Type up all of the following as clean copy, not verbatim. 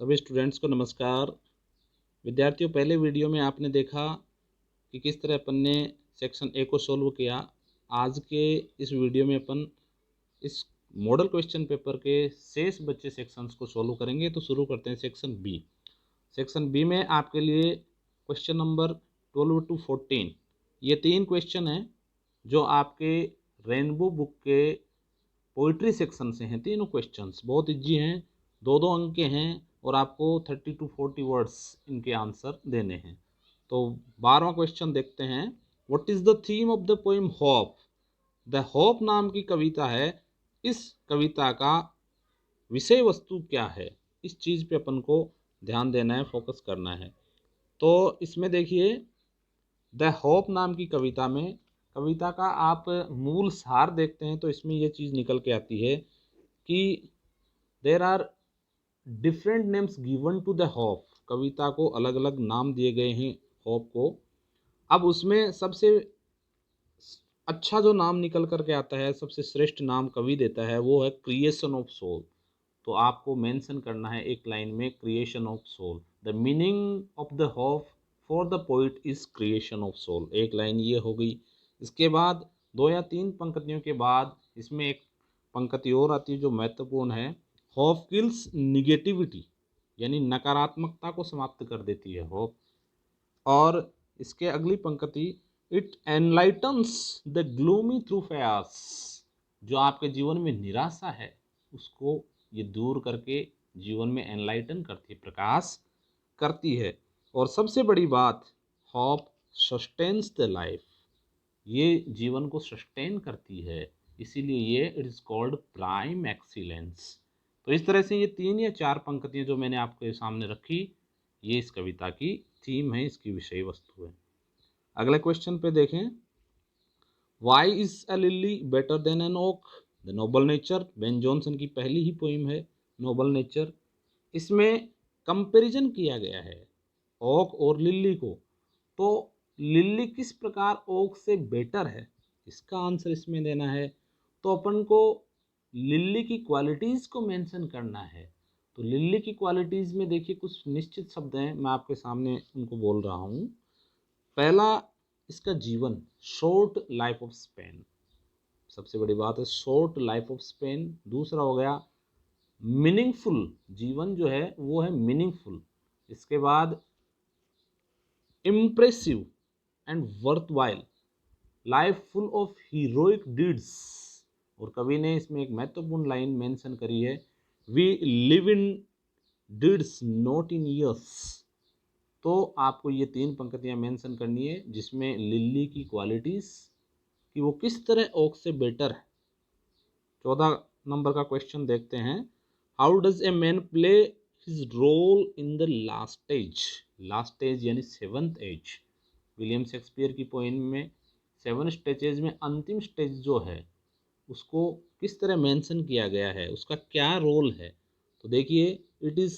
सभी स्टूडेंट्स को नमस्कार। विद्यार्थियों, पहले वीडियो में आपने देखा कि किस तरह अपन ने सेक्शन ए को सॉल्व किया। आज के इस वीडियो में अपन इस मॉडल क्वेश्चन पेपर के शेष बचे सेक्शंस को सॉल्व करेंगे। तो शुरू करते हैं सेक्शन बी। सेक्शन बी में आपके लिए क्वेश्चन नंबर 12 to 14 ये 3 क्वेश्चन हैं जो आपके रेनबो बुक के पोइट्री सेक्शन से हैं। तीनों क्वेश्चंस बहुत इजी हैं, 2-2 अंक के हैं और आपको 30 to 40 वर्ड्स इनके आंसर देने हैं। तो 12वां क्वेश्चन देखते हैं। What is the theme of the poem hope? The hope नाम की कविता है, इस कविता का विषय वस्तु क्या है? इस चीज़ पे अपन को ध्यान देना है, फोकस करना है। तो इसमें देखिए, द होप नाम की कविता में कविता का आप मूल सार देखते हैं तो इसमें ये चीज़ निकल के आती है कि there are different names given to the hope. कविता को अलग अलग नाम दिए गए हैं होप को। अब उसमें सबसे अच्छा जो नाम निकल करके आता है, सबसे श्रेष्ठ नाम कवि देता है, वो है क्रिएशन ऑफ सोल। तो आपको मेंशन करना है एक लाइन में, creation of soul. The meaning of the hope for the poet is creation of soul. एक लाइन ये हो गई। इसके बाद 2 या 3 पंक्तियों के बाद इसमें एक पंक्ति और आती है जो महत्वपूर्ण है। होप किल्स निगेटिविटी, यानी नकारात्मकता को समाप्त कर देती है होप। और इसके अगली पंक्ति, इट एनलाइटन्स द ग्लूमी थ्रू फयास। जो आपके जीवन में निराशा है उसको ये दूर करके जीवन में एनलाइटन करती है, प्रकाश करती है। और सबसे बड़ी बात, होप सस्टेन्स द लाइफ। ये जीवन को सस्टेन करती है, इसीलिए ये it is called prime excellence. तो इस तरह से ये 3 या 4 पंक्तियाँ जो मैंने आपके सामने रखी, ये इस कविता की थीम है, इसकी विषय वस्तु है। अगले क्वेश्चन पे देखें। Why is a lily better than an oak? The noble nature, Ben Jonson की पहली ही पोइम है नोबल नेचर। इसमें कंपैरिजन किया गया है ओक और लिली को। तो लिली किस प्रकार ओक से बेटर है, इसका आंसर इसमें देना है। तो अपन को लिली की क्वालिटीज़ को मेंशन करना है। तो लिली की क्वालिटीज़ में देखिए कुछ निश्चित शब्द हैं, मैं आपके सामने उनको बोल रहा हूँ। पहला, इसका जीवन, शॉर्ट लाइफ ऑफ स्पेन। सबसे बड़ी बात है शॉर्ट लाइफ ऑफ स्पेन। दूसरा हो गया मीनिंगफुल, जीवन जो है वो है मीनिंगफुल। इसके बाद impressive and worthwhile, life full of heroic deeds. और कवि ने इसमें एक महत्वपूर्ण लाइन मेंशन करी है, we live in deeds not in years. तो आपको ये 3 पंक्तियां मेंशन करनी है जिसमें लिली की क्वालिटीज़ कि वो किस तरह ओक से बेटर है। 14 नंबर का क्वेश्चन देखते हैं। How does a man play his role in the last age? Last age यानी 7th एज। विलियम शेक्सपियर की पोएम में 7 स्टेजेज में अंतिम स्टेज जो है उसको किस तरह मेंशन किया गया है, उसका क्या रोल है? तो देखिए, it is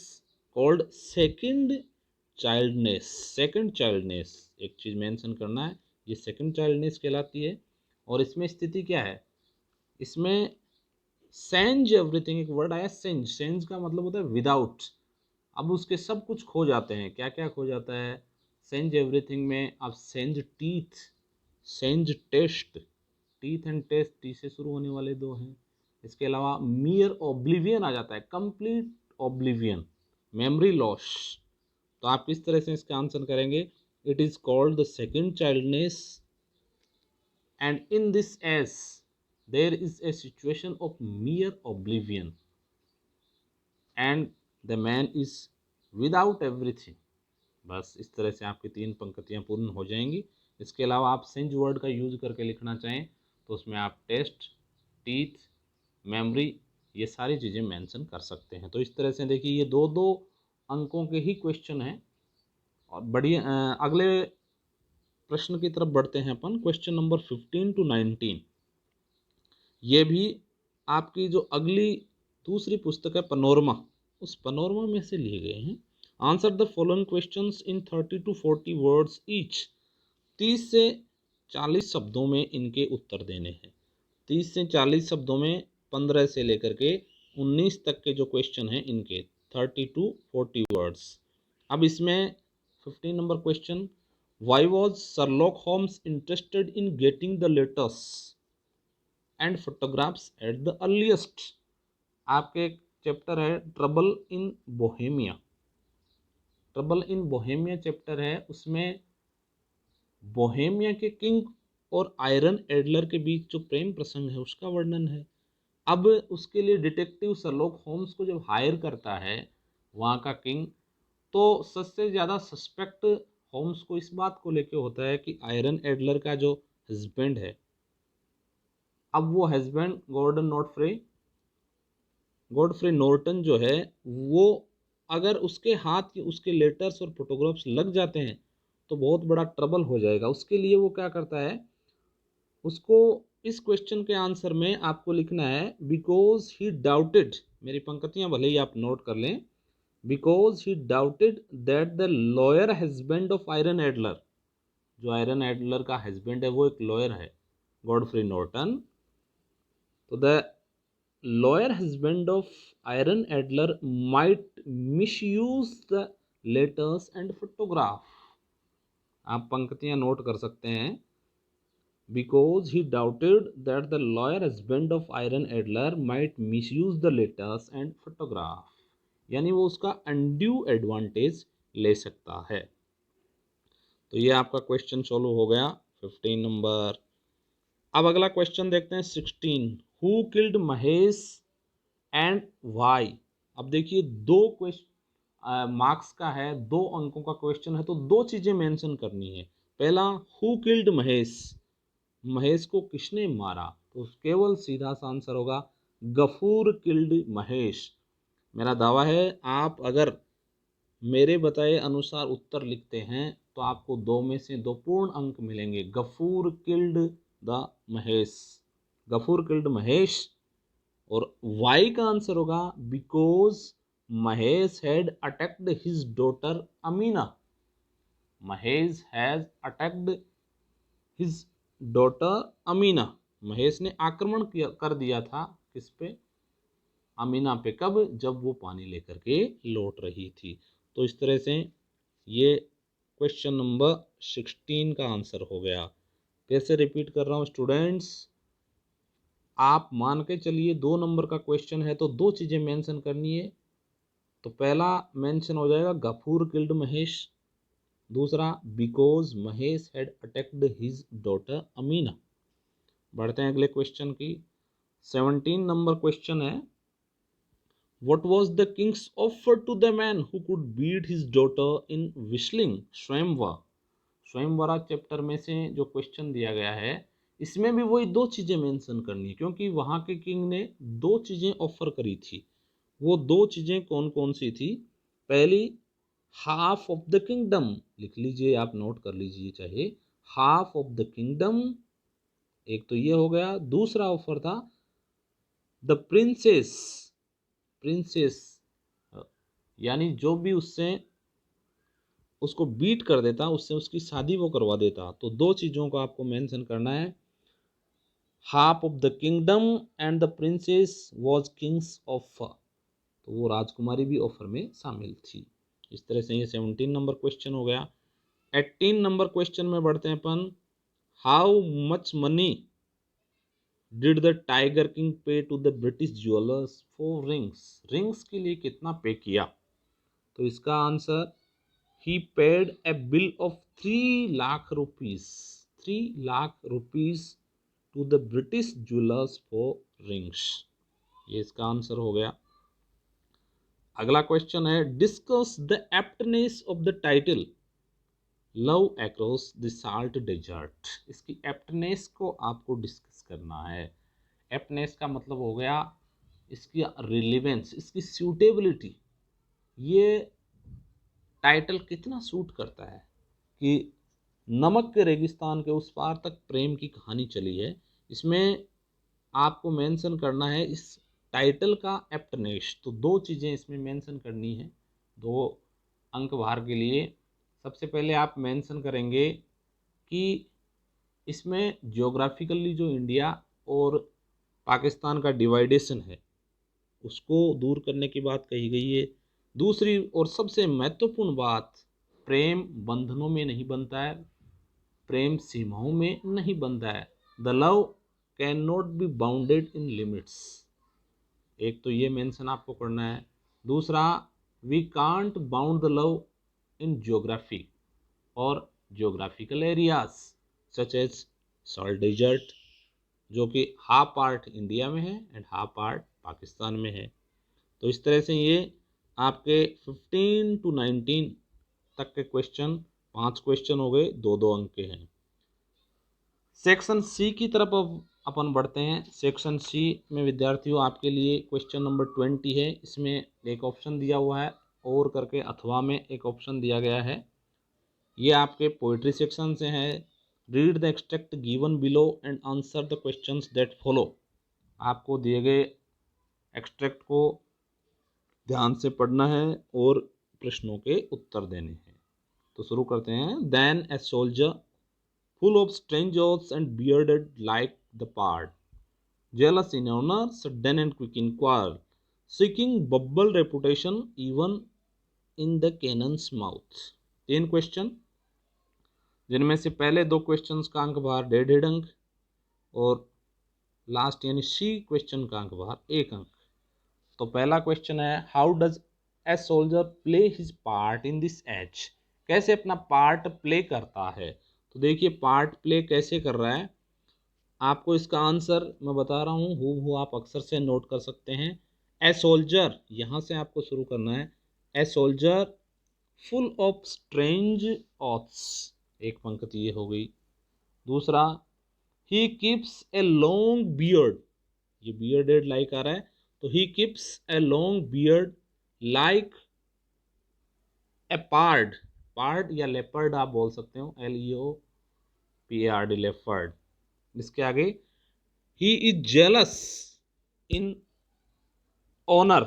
called second childness. Second childness एक चीज़ मेंशन करना है, ये सेकंड चाइल्डनेस कहलाती है। और इसमें स्थिति क्या है, इसमें सेंज एवरीथिंग, एक वर्ड आया सेंज। सेंज का मतलब होता है विदाउट। अब उसके सब कुछ खो जाते हैं। क्या क्या खो जाता है सेंज एवरीथिंग में? अब sans teeth, sans taste, teeth and taste T से शुरू होने वाले 2 हैं। इसके अलावा मियर ऑब्लिवियन आ जाता है, कंप्लीट ऑब्लिवियन, मेमोरी लॉस। तो आप किस तरह से इसका आंसर करेंगे? It is called the second childness and in this age there is a situation of mere oblivion and the man is without everything. बस इस तरह से आपकी 3 पंक्तियाँ पूर्ण हो जाएंगी। इसके अलावा आप सेंज वर्ड का यूज करके लिखना चाहें तो उसमें आप टेस्ट, टीथ, मेमोरी, ये सारी चीज़ें मेंशन कर सकते हैं। तो इस तरह से देखिए, ये 2-2 अंकों के ही क्वेश्चन हैं। और अगले प्रश्न की तरफ बढ़ते हैं अपन। क्वेश्चन नंबर 15 to 19 ये भी आपकी जो अगली दूसरी पुस्तक है पनोरमा, उस पनोरमा में से लिए गए हैं। Answer the following questions in 30 to 40 words each. 30 से 40 शब्दों में इनके उत्तर देने हैं। 30 से 40 शब्दों में 15 से लेकर के 19 तक के जो क्वेश्चन हैं इनके 30 to 40 वर्ड्स। अब इसमें 15 number question, why was Sherlock Holmes interested in getting the letters and photographs at the earliest. आपके एक चैप्टर है trouble in Bohemia, trouble in Bohemia chapter है, उसमें बोहेमिया के किंग और आयरन एडलर के बीच जो प्रेम प्रसंग है उसका वर्णन है। अब उसके लिए डिटेक्टिव शर्लॉक होम्स को जब हायर करता है वहाँ का किंग, तो सबसे ज़्यादा सस्पेक्ट होम्स को इस बात को लेके होता है कि आयरन एडलर का जो हस्बैंड है, अब वो हस्बैंड गॉडफ्रे नॉर्टन जो है, वो अगर उसके हाथ के उसके लेटर्स और फोटोग्राफ्स लग जाते हैं तो बहुत बड़ा ट्रबल हो जाएगा। उसके लिए वो क्या करता है, उसको इस क्वेश्चन के आंसर में आपको लिखना है बिकॉज ही डाउटेड, मेरी पंक्तियां भले ही आप नोट कर लें, because he doubted that the lawyer husband of iron Adler, जो आयरन एडलर का हस्बैंड है वो एक लॉयर है, गॉडफ्रे नॉर्टन, तो the lawyer husband of iron Adler might misuse the letters and photograph. आप पंक्तियां नोट कर सकते हैं, because he doubted that the lawyer husband of Iron Adler might misuse the letters and photograph, यानी वो उसका undue advantage ले सकता है। तो ये आपका क्वेश्चन सॉल्व हो गया 15 नंबर। अब अगला क्वेश्चन देखते हैं 16, who killed Mahesh and why. अब देखिए दो क्वेश्चन मार्क्स का है, 2 अंकों का क्वेश्चन है, तो 2 चीजें मेंशन करनी है। पहला, हु किल्ड महेश, महेश को किसने मारा, तो केवल सीधा सा आंसर होगा गफूर किल्ड महेश। मेरा दावा है आप अगर मेरे बताए अनुसार उत्तर लिखते हैं तो आपको 2 में से 2 पूर्ण अंक मिलेंगे। Gafoor killed the Mahesh, Gafoor killed Mahesh. और वाई का आंसर होगा because Mahesh had attacked his daughter Amina, Mahesh has attacked his daughter Amina, Mahesh ने आक्रमण कर दिया था किस पे, अमीना पे। कब, जब वो पानी लेकर के लौट रही थी। तो इस तरह से ये क्वेश्चन नंबर 16 का आंसर हो गया। फिर से रिपीट कर रहा हूँ स्टूडेंट्स, आप मान के चलिए 2 नंबर का क्वेश्चन है तो 2 चीज़ें मेंशन करनी है। तो पहला मेंशन हो जाएगा गफूर किल्ड महेश, दूसरा because Mahesh had attacked his daughter Amina. बढ़ते हैं अगले क्वेश्चन की। 17 नंबर क्वेश्चन है, what was the king's offer to the man who could beat his daughter in whistling swayamvar. Swayamvara chapter में से जो क्वेश्चन दिया गया है इसमें भी वही 2 चीजें मेंशन करनी है, क्योंकि वहां के किंग ने 2 चीजें ऑफर करी थी। वो 2 चीजें कौन कौन सी थी, पहली हाफ ऑफ द किंगडम, लिख लीजिए आप, नोट कर लीजिए चाहे, हाफ ऑफ द किंगडम, एक तो ये हो गया। दूसरा ऑफर था द प्रिंसेस, प्रिंसेस यानी जो भी उससे उसको बीट कर देता, उससे उसकी शादी वो करवा देता। तो 2 चीज़ों को आपको मेंशन करना है, half of the kingdom and the princess was Kings offer, तो वो राजकुमारी भी ऑफर में शामिल थी। इस तरह से ये 17 नंबर क्वेश्चन हो गया। 18 नंबर क्वेश्चन में बढ़ते हैं अपन, how much money did the tiger king pay to the British jewellers for rings, rings के लिए कितना पे किया, तो इसका answer he paid a bill of 3 lakh rupees, 3 lakh rupees to the British jewelers for rings। ये इसका answer हो गया। अगला क्वेश्चन है, discuss the aptness of the title love across the salt desert. इसकी एप्टनेस को आपको डिस्कस करना है। एप्टनेस का मतलब हो गया इसकी रिलेवेंस, इसकी सूटेबिलिटी, ये टाइटल कितना सूट करता है कि नमक के रेगिस्तान के उस पार तक प्रेम की कहानी चली है। इसमें आपको मेंशन करना है इस टाइटल का एप्टनेस। तो 2 चीज़ें इसमें मेंशन करनी है 2 अंक बाहर के लिए। सबसे पहले आप मेंशन करेंगे कि इसमें जियोग्राफिकली जो इंडिया और पाकिस्तान का डिवाइडेशन है उसको दूर करने की बात कही गई है। दूसरी और सबसे महत्वपूर्ण बात, प्रेम बंधनों में नहीं बनता है, प्रेम सीमाओं में नहीं बनता है। The love can not be bounded in limits. एक तो ये मेंशन आपको करना है। दूसरा, we can't bound the love in geography और geographical areas such as salt desert, जो कि हाफ पार्ट इंडिया में है एंड हाफ पार्ट पाकिस्तान में है। तो इस तरह से ये आपके 15 to 19 तक के क्वेश्चन, 5 क्वेश्चन हो गए, 2-2 अंक के हैं। सेक्शन सी की तरफ अब अपन बढ़ते हैं। सेक्शन सी में विद्यार्थियों आपके लिए क्वेश्चन नंबर 20 है। इसमें एक ऑप्शन दिया हुआ है और करके, अथवा में एक ऑप्शन दिया गया है। ये आपके पोइट्री सेक्शन से है। Read the extract given below and answer the questions that follow. आपको दिए गए एक्सट्रैक्ट को ध्यान से पढ़ना है और प्रश्नों के उत्तर देने हैं। तो शुरू करते हैं। Then a soldier full of strange oaths and bearded like the pard, jealous in honor, sudden and quick in quarrel, seeking bubble reputation even in the cannon's mouth। 3 question, जिनमें से पहले 2 क्वेश्चंस का अंक बाहर 1.5 अंक और लास्ट यानी सी question का अंक बाहर 1 अंक। तो पहला क्वेश्चन है, how does a soldier play his part in this age. कैसे अपना पार्ट प्ले करता है। तो देखिए पार्ट प्ले कैसे कर रहा है, आपको इसका आंसर मैं बता रहा हूँ, हूबहू आप अक्सर से नोट कर सकते हैं। ए सोल्जर, यहाँ से आपको शुरू करना है। A soldier full of strange oaths, एक पंक्ति ये हो गई। दूसरा, he keeps a long beard, ये बियर्डेड लाइक आ रहा है, तो he keeps a long beard like a pard, pard या लेपर्ड आप बोल सकते हो, LEOPARD लेपर्ड। इसके आगे, he is jealous in honour,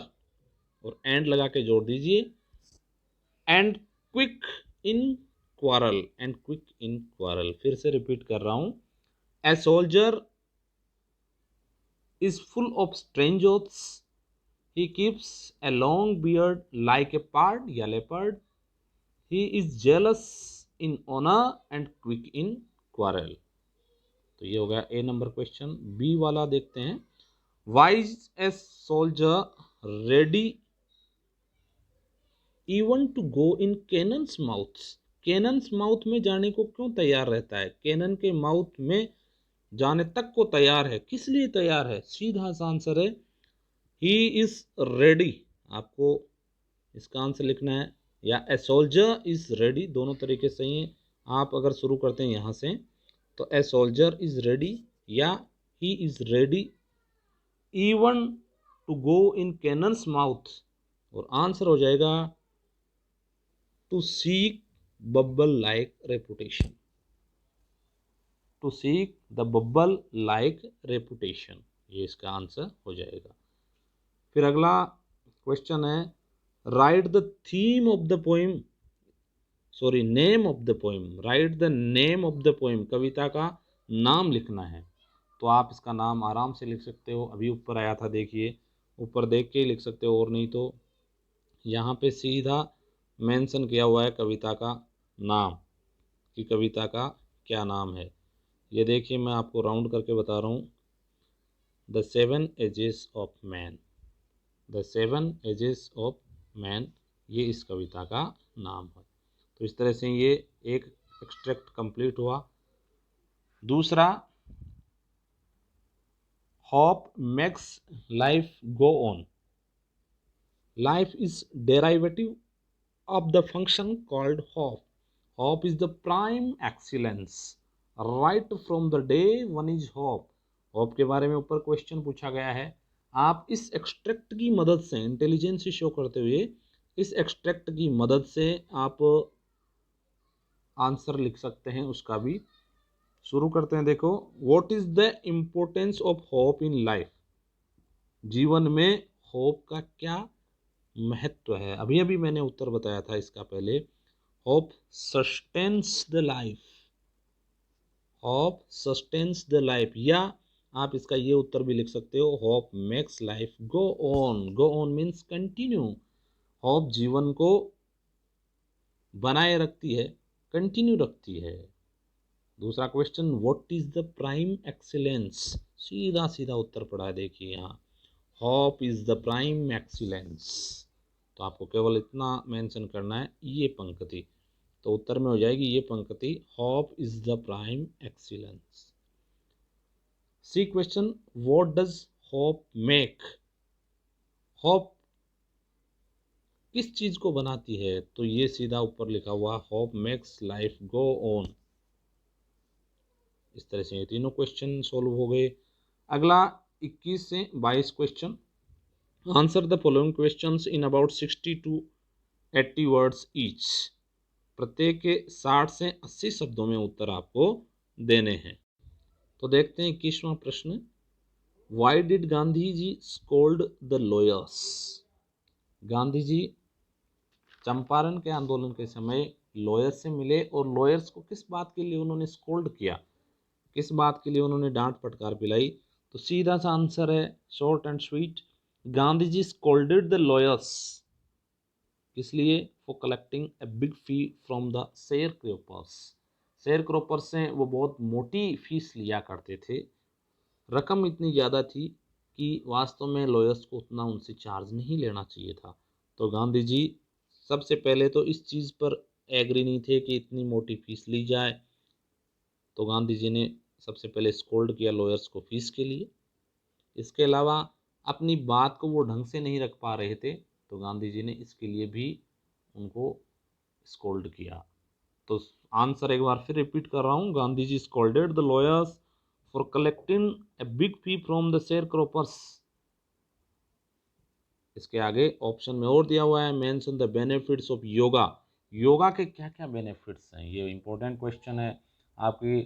और एंड लगा के जोड़ दीजिए, and quick in quarrel, and quick in quarrel. फिर से रिपीट कर रहा हूं, a soldier is full of strange oaths, he keeps a long beard like a pard या leopard, he is jealous in honour and quick in quarrel. तो ये हो गया ए नंबर क्वेश्चन। बी वाला देखते हैं। Why is a soldier ready even to go in cannon's mouth. Cannon's mouth में जाने को क्यों तैयार रहता है, कैनन के माउथ में जाने तक को तैयार है, किस लिए तैयार है। सीधा सा आंसर है ही इज रेडी। आपको इसका आंसर लिखना है, या ए सोल्जर इज रेडी, दोनों तरीके सही हैं। आप अगर शुरू करते हैं यहाँ से, तो ए सोल्जर इज रेडी या he is ready even to go in cannon's mouth, और आंसर हो जाएगा to seek bubble like reputation, to seek the bubble like reputation, ये इसका आंसर हो जाएगा। फिर अगला क्वेश्चन है, write the theme of the poem, sorry name of the poem, write the name of the poem, कविता का नाम लिखना है। तो आप इसका नाम आराम से लिख सकते हो, अभी ऊपर आया था देखिए, ऊपर देख के ही लिख सकते हो, और नहीं तो यहाँ पे सीधा मेंशन किया हुआ है कविता का नाम, कि कविता का क्या नाम है। ये देखिए मैं आपको राउंड करके बता रहा हूँ, the 7 ages of man, the 7 ages of man, ये इस कविता का नाम है। तो इस तरह से ये एक एक्सट्रैक्ट कंप्लीट हुआ। दूसरा, hope makes life go on, life is derivative of the function called hope. Hope is the prime excellence. Right from the day one is hope. Hope के बारे में ऊपर क्वेश्चन पूछा गया है। आप इस एक्सट्रैक्ट की मदद से, इंटेलिजेंस शो करते हुए इस एक्सट्रैक्ट की मदद से आप आंसर लिख सकते हैं उसका भी। शुरू करते हैं। देखो, what is the importance of hope in life, जीवन में होप का क्या महत्व है। अभी अभी मैंने उत्तर बताया था इसका पहले, hope sustains the life, hope sustains the life, या आप इसका ये उत्तर भी लिख सकते हो, hope makes life go on. Go on means continue, hope जीवन को बनाए रखती है, कंटिन्यू रखती है। दूसरा question, what is the prime excellence? सीधा सीधा उत्तर पड़ा है, देखिए यहाँ, hope is the prime excellence. तो आपको केवल इतना मेंशन करना है, ये पंक्ति, तो उत्तर में हो जाएगी ये पंक्ति, hope is the prime excellence. C question, what does hope make? Hope किस चीज को बनाती है? तो ये सीधा ऊपर लिखा हुआ, hope makes life go on. इस तरह से ये तीनों क्वेश्चन सोल्व हो गए। अगला 21 से 22 question, answer the following questions in about 60 to 80 words each. प्रत्येक के 60 से 80 शब्दों में उत्तर आपको देने हैं। तो देखते हैं 21वां प्रश्न, why did Gandhi ji scold the lawyers? Gandhi ji Champaran के आंदोलन के समय लॉयर्स से मिले और लॉयर्स को किस बात के लिए उन्होंने स्कोल्ड किया, किस बात के लिए उन्होंने डांट फटकार पिलाई? तो सीधा सा आंसर है, short and sweet, Gandhi ji scolded the lawyers, किस लिए? For collecting a big fee from the sharecroppers. Sharecroppers से वो बहुत मोटी फीस लिया करते थे, रकम इतनी ज़्यादा थी कि वास्तव में लॉयर्स को उतना उनसे चार्ज नहीं लेना चाहिए था। तो गांधी जी सबसे पहले तो इस चीज़ पर एग्री नहीं थे कि इतनी मोटी फीस ली जाए, तो गांधी जी ने सबसे पहले स्कोल्ड किया लॉयर्स को फीस के लिए। इसके अलावा अपनी बात को वो ढंग से नहीं रख पा रहे थे, तो गांधी जी ने इसके लिए भी उनको स्कोल्ड किया। तो आंसर एक बार फिर रिपीट कर रहा हूँ, Gandhi ji scolded the lawyers for collecting a big fee from the sharecroppers. इसके आगे ऑप्शन में और दिया हुआ है, mention the benefits of yoga. Yoga के क्या क्या बेनिफिट्स हैं, ये इंपॉर्टेंट क्वेश्चन है। आपकी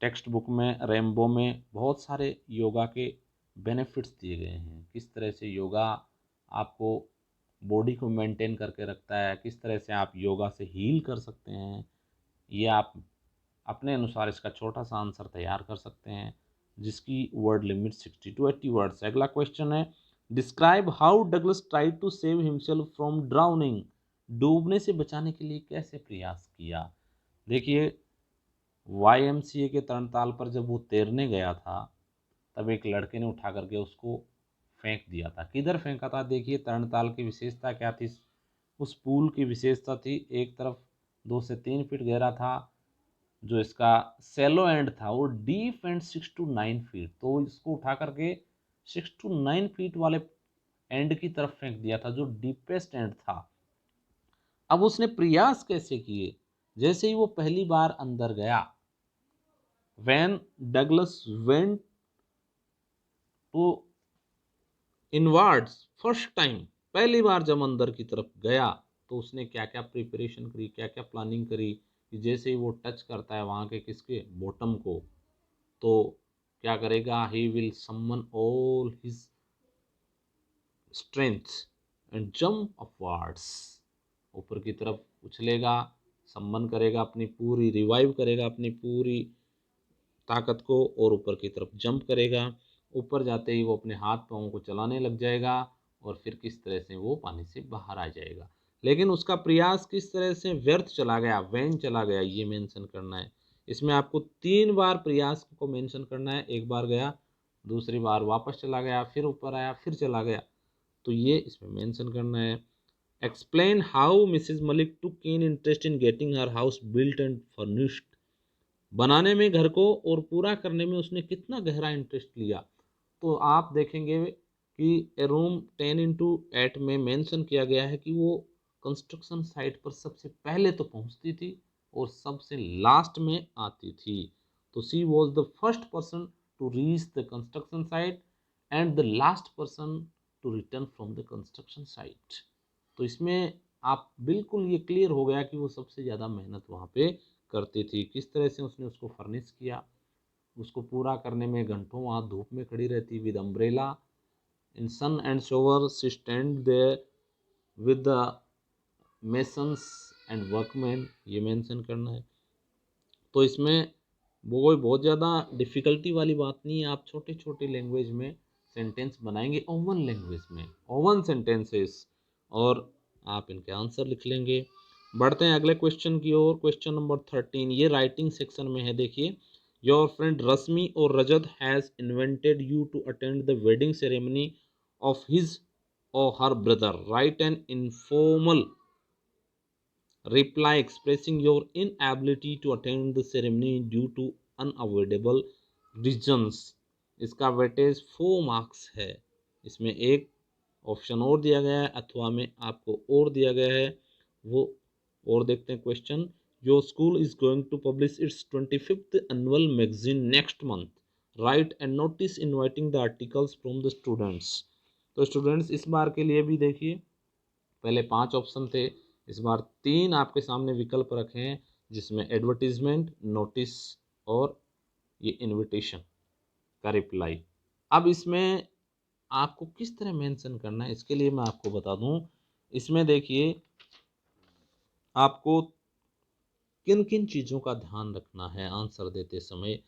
टेक्स्ट बुक में, रेम्बो में बहुत सारे योगा के बेनिफिट्स दिए गए हैं, किस तरह से योगा आपको बॉडी को मेंटेन करके रखता है, किस तरह से आप योगा से हील कर सकते हैं। ये आप अपने अनुसार इसका छोटा सा आंसर तैयार कर सकते हैं, जिसकी वर्ड लिमिट 60 टू 80 वर्ड्स। अगला क्वेश्चन है, describe how Douglas tried to save himself from drowning. डूबने से बचाने के लिए कैसे प्रयास किया? देखिए, YMCA के तरणताल पर जब वो तैरने गया था, तब एक लड़के ने उठा करके उसको फेंक दिया था। किधर फेंका था? देखिए, तरणताल की विशेषता क्या थी, उस पुल की विशेषता थी, एक तरफ 2 से 3 फीट गहरा था, जो इसका सेलो एंड था वो डीप एंड 6 टू 9 फीट, तो इसको उठा करके 6 टू 9 फीट वाले एंड की तरफ फेंक दिया था, जो डीपेस्ट एंड था। अब उसने प्रयास कैसे किए? जैसे ही वो पहली बार अंदर गया, when Douglas went to inwards first time, पहली बार जब अंदर की तरफ गया, तो उसने क्या क्या प्रिपरेशन करी, क्या क्या प्लानिंग करी कि जैसे ही वो टच करता है वहाँ के किसके बॉटम को, तो क्या करेगा, he will summon all his strength and jump upwards, ऊपर की तरफ उछलेगा, सम्मन करेगा, अपनी पूरी रिवाइव करेगा अपनी पूरी ताकत को, और ऊपर की तरफ जंप करेगा। ऊपर जाते ही वो अपने हाथ पाँव को चलाने लग जाएगा, और फिर किस तरह से वो पानी से बाहर आ जाएगा। लेकिन उसका प्रयास किस तरह से व्यर्थ चला गया, वैन चला गया, ये मेंशन करना है। इसमें आपको 3 बार प्रयास को मेंशन करना है, एक बार गया, दूसरी बार वापस चला गया, फिर ऊपर आया, फिर चला गया, तो ये इसमें मेंशन करना है। Explain how Mrs Malik to keen interest in getting her house built and furnished. बनाने में घर को और पूरा करने में उसने कितना गहरा इंटरेस्ट लिया। तो आप देखेंगे कि रूम 10x8 में मेंशन किया गया है कि वो कंस्ट्रक्शन साइट पर सबसे पहले तो पहुंचती थी और सबसे लास्ट में आती थी। तो she was the first person to reach the construction site and the last person to return from the construction site. तो इसमें आप बिल्कुल ये क्लियर हो गया कि वो सबसे ज़्यादा मेहनत वहाँ पे करती थी। किस तरह से उसने उसको फर्निश किया, उसको पूरा करने में घंटों वहाँ धूप में खड़ी रहती with umbrella in sun and shower, she stand there with the masons and workman, ये मेंशन करना है। तो इसमें वो कोई बहुत ज़्यादा डिफ़िकल्टी वाली बात नहीं है, आप छोटे छोटे लैंग्वेज में सेंटेंस बनाएंगे, ओवन लैंग्वेज में, ओवन सेंटेंसेस और आप इनके आंसर लिख लेंगे। बढ़ते हैं अगले क्वेश्चन की ओर। क्वेश्चन नंबर 13, ये राइटिंग सेक्शन में है। देखिए, योर फ्रेंड रश्मि और Rajat has invented you to attend the wedding ceremony of his or her brother. Write an informal reply expressing your inability to attend the ceremony due to unavoidable reasons. इसका weightage 4 marks है। इसमें एक option और दिया गया है अथवा में आपको और दिया गया है, वो और देखते हैं question. Your school is going to publish its 25th annual magazine next month. Write एंड notice inviting the articles from the students. तो स्टूडेंट्स इस बार के लिए भी देखिए, पहले 5 ऑप्शन थे, इस बार 3 आपके सामने विकल्प रखे हैं, जिसमें एडवर्टीजमेंट, नोटिस और ये इनविटेशन का रिप्लाई। अब इसमें आपको किस तरह मेंशन करना है, इसके लिए मैं आपको बता दूं। इसमें देखिए, आपको किन किन चीज़ों का ध्यान रखना है आंसर देते समय।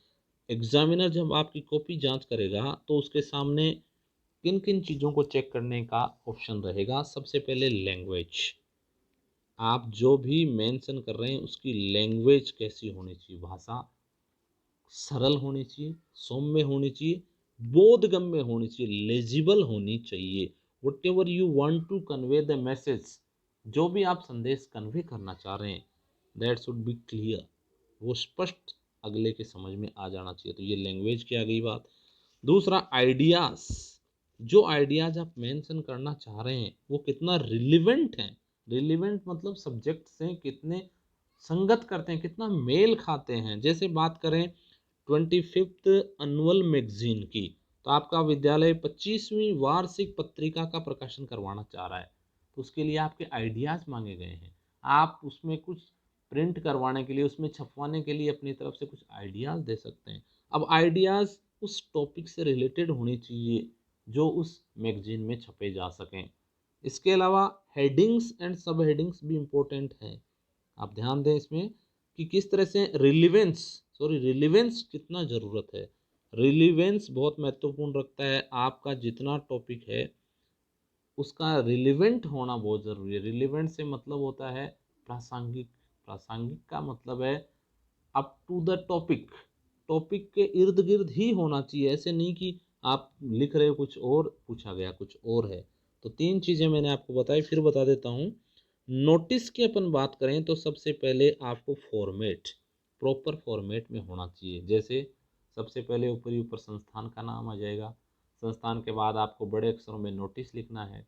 एग्जामिनर जब आपकी कॉपी जांच करेगा तो उसके सामने किन किन चीज़ों को चेक करने का ऑप्शन रहेगा। सबसे पहले लैंग्वेज, आप जो भी मेंशन कर रहे हैं उसकी लैंग्वेज कैसी होनी चाहिए। भाषा सरल होनी चाहिए, सौम्य होनी चाहिए, बोधगम्य होनी चाहिए, लेजिबल होनी चाहिए। Whatever you want to convey the message, जो भी आप संदेश कन्वे करना चाह रहे हैं, दैट शुड बी क्लियर, वो स्पष्ट अगले के समझ में आ जाना चाहिए। तो ये लैंग्वेज की आ गई बात। दूसरा, आइडियाज़, जो आइडियाज़ आप मेंशन करना चाह रहे हैं वो कितना रिलीवेंट हैं। रिलीवेंट मतलब सब्जेक्ट से कितने संगत करते हैं, कितना मेल खाते हैं। जैसे बात करें 25th एनुअल मैगजीन की, तो आपका विद्यालय 25वीं वार्षिक पत्रिका का प्रकाशन करवाना चाह रहा है, तो उसके लिए आपके आइडियाज़ मांगे गए हैं। आप उसमें कुछ प्रिंट करवाने के लिए, उसमें छपवाने के लिए अपनी तरफ से कुछ आइडियाज़ दे सकते हैं। अब आइडियाज़ उस टॉपिक से रिलेटेड होनी चाहिए जो उस मैगजीन में छपे जा सकें। इसके अलावा हेडिंग्स एंड सब हेडिंग्स भी इम्पोर्टेंट हैं। आप ध्यान दें इसमें कि किस तरह से रिलीवेंस कितना ज़रूरत है। रिलीवेंस बहुत महत्वपूर्ण रखता है। आपका जितना टॉपिक है उसका रिलीवेंट होना बहुत ज़रूरी है। रिलीवेंट से मतलब होता है प्रासंगिक। प्रासंगिक का मतलब है up to the topic, topic के इर्द गिर्द ही होना चाहिए। ऐसे नहीं कि आप लिख रहे हो कुछ और, पूछा गया कुछ और है। तो 3 चीज़ें मैंने आपको बताई, फिर बता देता हूँ। नोटिस की अपन बात करें तो सबसे पहले आपको फॉर्मेट, प्रॉपर फॉर्मेट में होना चाहिए। जैसे सबसे पहले ऊपर संस्थान का नाम आ जाएगा, संस्थान के बाद आपको बड़े अक्षरों में नोटिस लिखना है।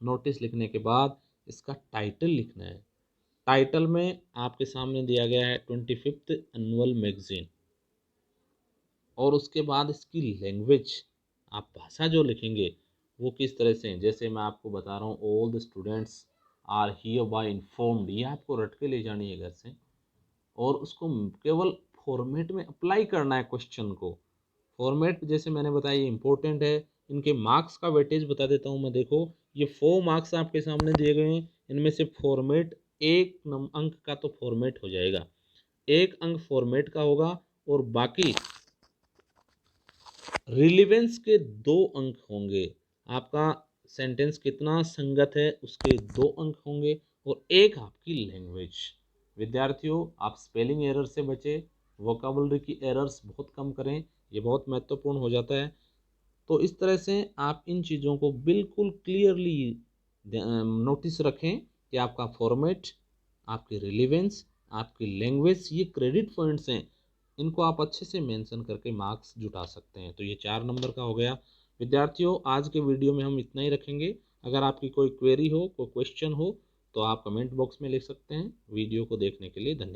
नोटिस लिखने के बाद इसका टाइटल लिखना है। टाइटल में आपके सामने दिया गया है 25th एनुअल मैगजीन, और उसके बाद इसकी लैंग्वेज, आप भाषा जो लिखेंगे वो किस तरह से है। जैसे मैं आपको बता रहा हूँ, all the students are hereby informed, ये आपको रट के ले जानी है घर से, और उसको केवल फॉर्मेट में अप्लाई करना है क्वेश्चन को। फॉर्मेट जैसे मैंने बताया ये इंपॉर्टेंट है। इनके मार्क्स का वेटेज बता देता हूँ मैं। देखो, ये 4 मार्क्स आपके सामने दिए गए हैं, इनमें से फॉर्मेट 1 अंक का तो फॉर्मेट हो जाएगा, 1 अंक फॉर्मेट का होगा, और बाकी रिलीवेंस के 2 अंक होंगे। आपका सेंटेंस कितना संगत है उसके 2 अंक होंगे, और 1 आपकी लैंग्वेज। विद्यार्थियों, आप स्पेलिंग एरर से बचें, वोकेबलरी की एरर्स बहुत कम करें, ये बहुत महत्वपूर्ण हो जाता है। तो इस तरह से आप इन चीज़ों को बिल्कुल क्लियरली नोटिस रखें कि आपका फॉर्मेट, आपकी रिलीवेंस, आपकी लैंग्वेज, ये क्रेडिट पॉइंट्स हैं। इनको आप अच्छे से मेंशन करके मार्क्स जुटा सकते हैं। तो ये 4 नंबर का हो गया। विद्यार्थियों, आज के वीडियो में हम इतना ही रखेंगे। अगर आपकी कोई क्वेरी हो, कोई क्वेश्चन हो, तो आप कमेंट बॉक्स में लिख सकते हैं। वीडियो को देखने के लिए धन्यवाद।